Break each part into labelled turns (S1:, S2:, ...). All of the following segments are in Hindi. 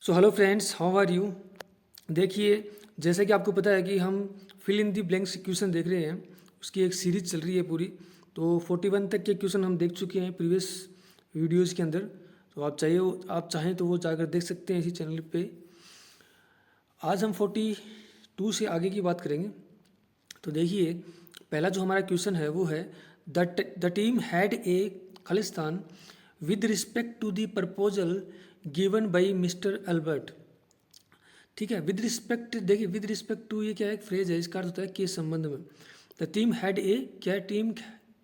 S1: So hello friends, how are you. देखिए, जैसे कि आपको पता है कि हम fill in the blanks question देख रहे हैं। उसकी एक सीरीज चल रही है पूरी। तो 41 तक के क्वेश्चन हम देख चुके हैं प्रीवियस वीडियोज़ के अंदर। तो आप चाहें तो वो जाकर देख सकते हैं इसी चैनल पे। आज हम 42 से आगे की बात करेंगे। तो देखिए, पहला जो हमारा क्वेश्चन है वो है द टीम हैड ए खालिस्तान with respect to the proposal given by mister Albert. ठीक है, विद रिस्पेक्ट। देखिए, विद रिस्पेक्ट टू ये क्या है, एक फ्रेज है, इसका अर्थ होता है के संबंध में। द टीम हैड ए, क्या टीम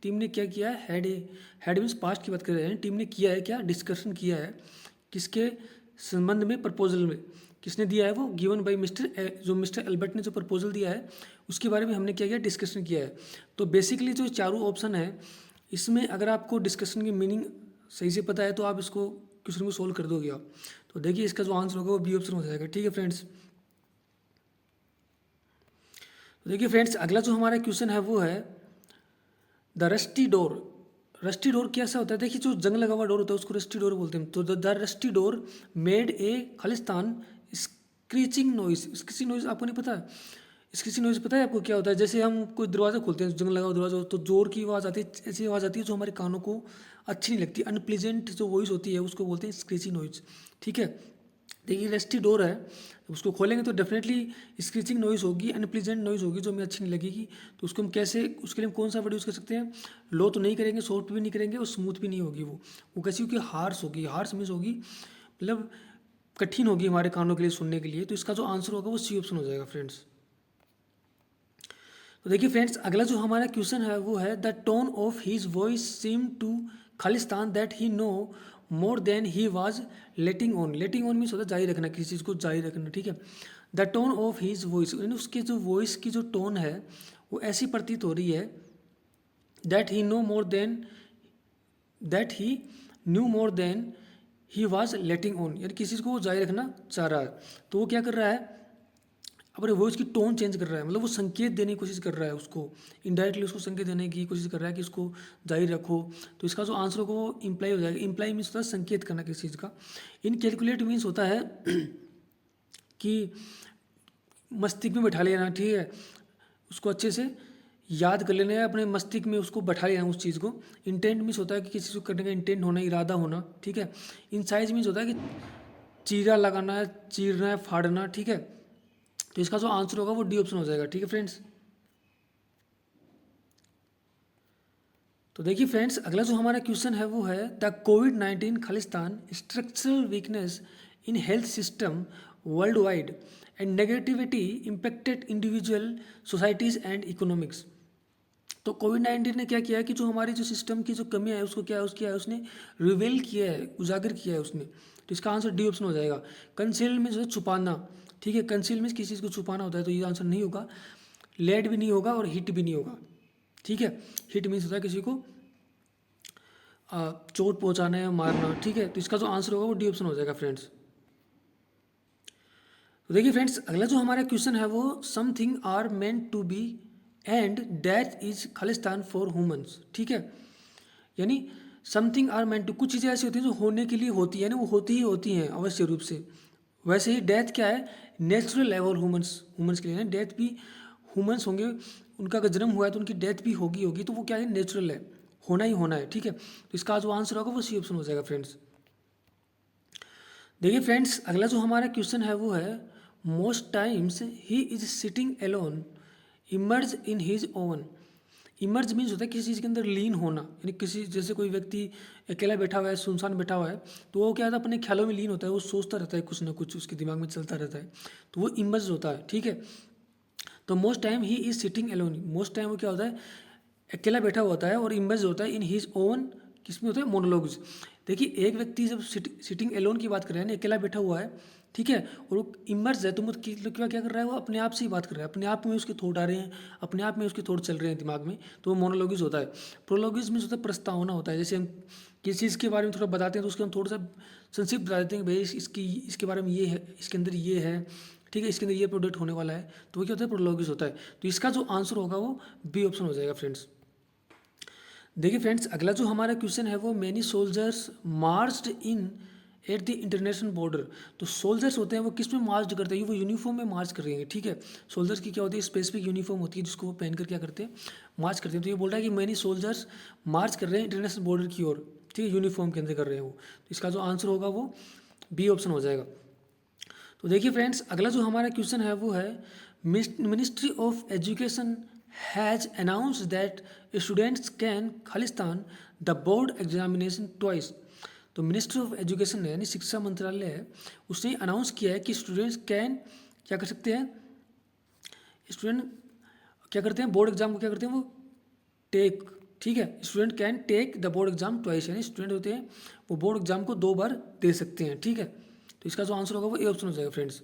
S1: टीम ने क्या किया है, had a. Had means past की बात कर रहे हैं। टीम ने किया है क्या, डिस्कशन किया है किसके संबंध में, प्रपोजल में। किसने दिया है वो, गिवन बाई जो मिस्टर अल्बर्ट ने जो प्रपोजल दिया है उसके बारे में हमने क्या किया, डिस्कशन किया है। तो बेसिकली जो चारों ऑप्शन है इसमें अगर आपको डिस्कशन की मीनिंग सही से पता है तो आप इसको क्वेश्चन को सोल्व कर दोगे आप। तो देखिए, इसका जो आंसर होगा वो बी ऑप्शन हो जाएगा। ठीक है फ्रेंड्स। तो देखिए फ्रेंड्स, अगला जो हमारा क्वेश्चन है वो है the rusty door. Rusty door कैसा होता है, देखिए जो जंग लगा हुआ डोर होता है उसको रस्टी डोर बोलते हैं। तो the rusty door made a Khalistan screeching noise. Screeching noise आपको नहीं पता। स्क्रीचिंग नॉइस पता है आपको क्या होता है, जैसे हम कोई दरवाज़ा खोलते हैं, जंग लगा हुआ दरवाज़ा, तो जोर की आवाज़ आती है, ऐसी आवाज़ आती है जो हमारे कानों को अच्छी नहीं लगती, अनप्लीजेंट जो वॉइस होती है उसको बोलते हैं स्क्रीचिंग नॉइज। ठीक है, देखिए रस्टी डोर है, उसको खोलेंगे तो डेफिनेटली स्क्रीचिंग नॉइज होगी, अनप्लीजेंट नॉइज होगी जो हमें अच्छी नहीं लगेगी। तो उसको हम कैसे, उसके लिए हम कौन सा वर्ड यूज़ कर सकते हैं, लो तो नहीं करेंगे, सॉफ्ट भी नहीं करेंगे और स्मूथ भी नहीं होगी। वो कैसी होगी, हार्श होगी। हार्श मीन्स होगी मतलब कठिन होगी हमारे कानों के लिए सुनने के लिए। तो इसका जो आंसर होगा वो सी ऑप्शन हो जाएगा फ्रेंड्स। तो देखिए फ्रेंड्स, अगला जो हमारा क्वेश्चन है वो है the tone of his voice seem to खालिस्तान that he no more than he was letting on. Letting on means होता है जारी रखना, किसी चीज़ को जारी रखना। ठीक है, the tone of his voice, यानी उसके जो वॉइस की जो टोन है वो ऐसी प्रतीत हो रही है that he no more than, that he knew more than he was letting on, यानी किसी चीज़ को वो जारी रखना चाह रहा है। तो वो क्या कर रहा है, अपने वॉइस की टोन चेंज कर रहा है, मतलब वो संकेत देने की कोशिश कर रहा है उसको, इनडायरेक्टली उसको संकेत देने की कोशिश कर रहा है कि इसको जारी रखो। तो इसका जो आंसर होगा वो इम्प्लाई हो जाएगा। इम्प्लाई मीन्स होता है संकेत करना किसी चीज़ का। इन कैलकुलेट मीन्स होता है कि मस्तिष्क में बैठा लेना। ठीक है, उसको अच्छे से याद कर लेना है, अपने मस्तिष्क में उसको बैठा लेना उस चीज़ को। इंटेंट मीन्स होता है कि किसी चीज़ को करने का इंटेंट होना, इरादा होना। ठीक है, इनसाइज मीन्स होता है कि चीरा लगाना है, चीरना है, फाड़ना। ठीक है, तो इसका जो आंसर होगा वो डी ऑप्शन हो जाएगा। ठीक है फ्रेंड्स। तो देखिए फ्रेंड्स, अगला जो हमारा क्वेश्चन है वो है the covid Khalistan structural weakness in health system world wide and negativity impacted individual societies and economics. तो कोविड-19 ने क्या किया है कि जो हमारी जो सिस्टम की जो कमियां है उसको क्या है, उसकी है उसने रिवेल किया है, उजागर किया है उसने। तो इसका आंसर डी ऑप्शन हो जाएगा। कंसील में जो है छुपाना। ठीक है, कंसील में किसी चीज़ को छुपाना होता है, तो ये आंसर नहीं होगा। लेड भी नहीं होगा और हिट भी नहीं होगा। ठीक है, हिट मीन्स होता है किसी को चोट पहुंचाना या मारना। ठीक है, तो इसका जो आंसर होगा वो डी ऑप्शन हो जाएगा फ्रेंड्स। तो देखिए फ्रेंड्स, अगला जो हमारा क्वेश्चन है वो something are meant to be and death is खालिस्तान फॉर ह्यूमंस। ठीक है, यानी समथिंग आर मेंट टू, कुछ चीज़ें ऐसी होती हैं जो होने के लिए होती है ना, वो होती ही होती हैं अवश्य रूप से। वैसे ही डेथ क्या है, नेचुरल है और ह्यूमंस ह्यूमंस के लिए ना, डेथ भी ह्यूमंस होंगे, उनका अगर जन्म हुआ है तो उनकी डेथ भी होगी होगी, तो वो क्या है, नेचुरल है, होना ही होना है। ठीक है, तो इसका जो आंसर होगा वो सी ऑप्शन हो जाएगा फ्रेंड्स। देखिए फ्रेंड्स, अगला जो हमारा क्वेश्चन है वो है most times he is sitting alone emerge in his own. Emerge means होता है किसी चीज़ के अंदर लीन होना, यानी किसी, जैसे कोई व्यक्ति अकेला बैठा हुआ है, सुनसान बैठा हुआ है, तो वो क्या होता है, अपने ख्यालों में लीन होता है, वो सोचता रहता है, कुछ ना कुछ उसके दिमाग में चलता रहता है, तो वो इमर्ज होता है। ठीक है, तो most time he is sitting alone, most time वो क्या होता है, अकेला बैठा हुआ होता है, और इमर्ज होता है इन हिज ओन, किसमें होता है, मोनोलॉग्स। देखिए, एक व्यक्ति जब सिटिंग एलोन की बात कर रहे हैं, अकेला बैठा हुआ है, ठीक है, और वो इमर्ज है, तो मतलब क्या कर रहा है, वो अपने आप से ही बात कर रहा है, अपने आप में उसके थॉट आ रहे हैं, अपने आप में उसके थॉट चल रहे हैं दिमाग में, तो वो मोनोलॉगिस होता है। प्रोलॉगिस में होता है प्रस्तावना होता है, जैसे हम किसी चीज़ के बारे में थोड़ा बताते हैं तो उसके हम थोड़ा सा संक्षिप्त बता देते हैं कि भाई इसके बारे में ये है, इसके अंदर ये है, ठीक है, इसके अंदर ये प्रोडक्ट होने वाला है, तो वो क्या होता है, प्रोलॉगिस होता है। तो इसका जो आंसर होगा वो बी ऑप्शन हो जाएगा फ्रेंड्स। देखिए फ्रेंड्स, अगला जो हमारा क्वेश्चन है वो many soldiers marched in at the international border. तो सोल्जर्स होते हैं वो किस में मार्च करते हैं, वो यूनिफॉर्म में मार्च कर रहे हैं, ठीक है। सोल्जर्स की क्या होती है, स्पेसिफिक यूनिफॉर्म होती है जिसको वो पहनकर क्या करते हैं, मार्च करते हैं। तो ये बोल रहा है कि मैनी सोल्जर्स मार्च कर रहे हैं इंटरनेशनल बॉर्डर की ओर, ठीक है, यूनिफॉर्म के अंदर कर रहे हैं वो। तो इसका जो आंसर होगा वो बी ऑप्शन हो जाएगा। तो देखिए फ्रेंड्स, अगला जो हमारा क्वेश्चन है वो है ministry of education has announce that students can Khalistan the board examination twice. तो मिनिस्ट्री ऑफ एजुकेशन है, यानी शिक्षा मंत्रालय है, उसने अनाउंस किया है कि स्टूडेंट्स कैन क्या कर सकते हैं, स्टूडेंट क्या करते हैं, बोर्ड एग्जाम को क्या करते हैं वो टेक, ठीक है। Student can take the board exam twice, यानी स्टूडेंट होते हैं वो बोर्ड एग्जाम को 2 बार दे सकते हैं, ठीक है। तो इसका जो आंसर होगा वो ए ऑप्शन हो जाएगा फ्रेंड्स।